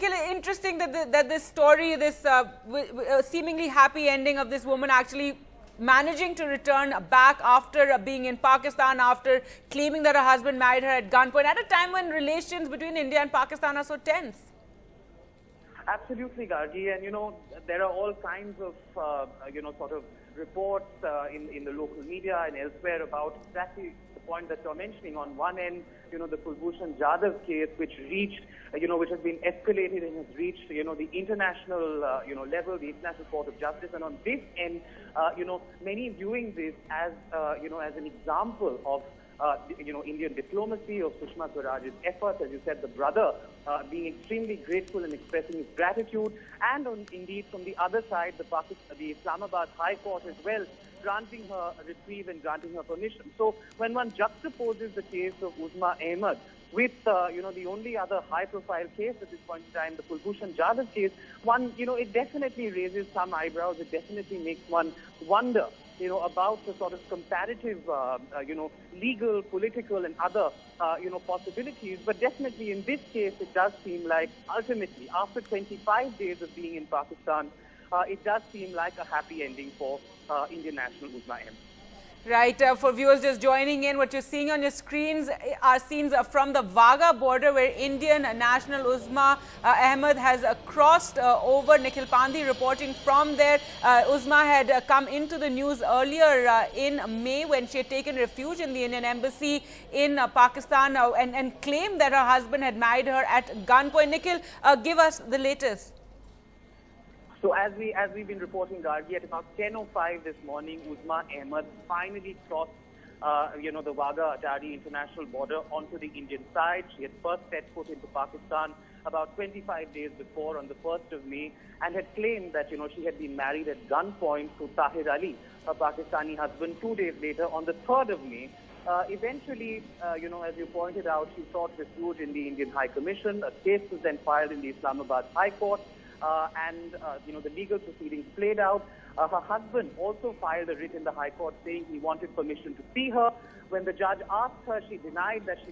Interesting that this story, this seemingly happy ending of this woman actually managing to return back after being in Pakistan, after claiming that her husband married her at gunpoint, at a time when relations between India and Pakistan are so tense. Absolutely, Gargi, and there are all kinds of sort of reports in the local media and elsewhere about exactly the point that you're mentioning. On one end, the Kulbhushan Jadhav case, which reached, which has been escalated and has reached, the international, level, the International Court of Justice, and on this end, many viewing this as, as an example of Indian diplomacy, of Sushma Swaraj's efforts, as you said, the brother being extremely grateful and expressing his gratitude, and indeed from the other side, the Islamabad High Court as well, granting her a reprieve and granting her permission. So when one juxtaposes the case of Uzma Ahmed with, the only other high-profile case at this point in time, the Kulbhushan Jadhav case, it definitely raises some eyebrows. It definitely makes one wonder about the sort of comparative, legal, political and other, possibilities. But definitely in this case, it does seem like ultimately, after 25 days of being in Pakistan, it does seem like a happy ending for Indian national Uzma Ahmed. Right, for viewers just joining in, what you're seeing on your screens are scenes from the Wagah border where Indian national Uzma Ahmed has crossed over. Nikhil Pandey reporting from there. Uzma had come into the news earlier in May when she had taken refuge in the Indian embassy in Pakistan and claimed that her husband had married her at gunpoint. Nikhil, give us the latest. So as we've been reporting, Gargi, at about 10:05 this morning, Uzma Ahmed finally crossed, the Wagah Atari international border onto the Indian side. She had first set foot into Pakistan about 25 days before, on the 1st of May, and had claimed that, she had been married at gunpoint to Tahir Ali, her Pakistani husband, 2 days later, on the 3rd of May. Eventually, as you pointed out, she sought refuge in the Indian High Commission. A case was then filed in the Islamabad High Court. The legal proceedings played out. Her husband also filed a writ in the High Court saying he wanted permission to see her. When the judge asked her, she denied that she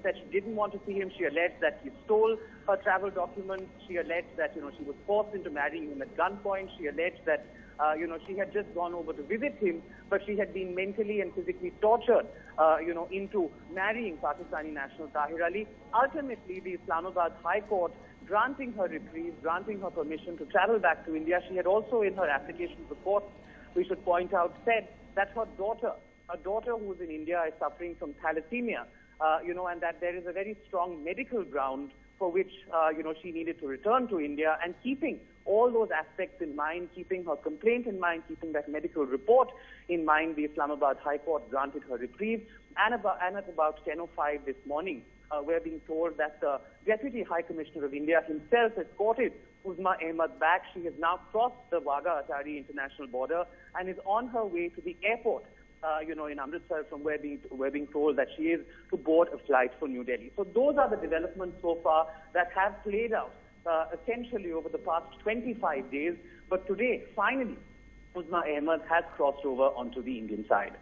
said she didn't want to see him. She alleged that he stole her travel documents. She alleged that, she was forced into marrying him at gunpoint. She alleged that, she had just gone over to visit him, but she had been mentally and physically tortured, into marrying Pakistani national Tahir Ali. Ultimately, the Islamabad High Court granting her reprieve, granting her permission to travel back to India. She had also, in her application to the court, we should point out, said that her daughter who is in India is suffering from thalassemia, and that there is a very strong medical ground for which, she needed to return to India, and keeping all those aspects in mind, keeping her complaint in mind, keeping that medical report in mind, the Islamabad High Court granted her reprieve. And at about 10:05 this morning, we're being told that the Deputy High Commissioner of India himself escorted Uzma Ahmed back. She has now crossed the Wagah Atari international border and is on her way to the airport, in Amritsar, from where we're being told that she is to board a flight for New Delhi. So those are the developments so far that have played out essentially over the past 25 days. But today, finally, Uzma Ahmed has crossed over onto the Indian side.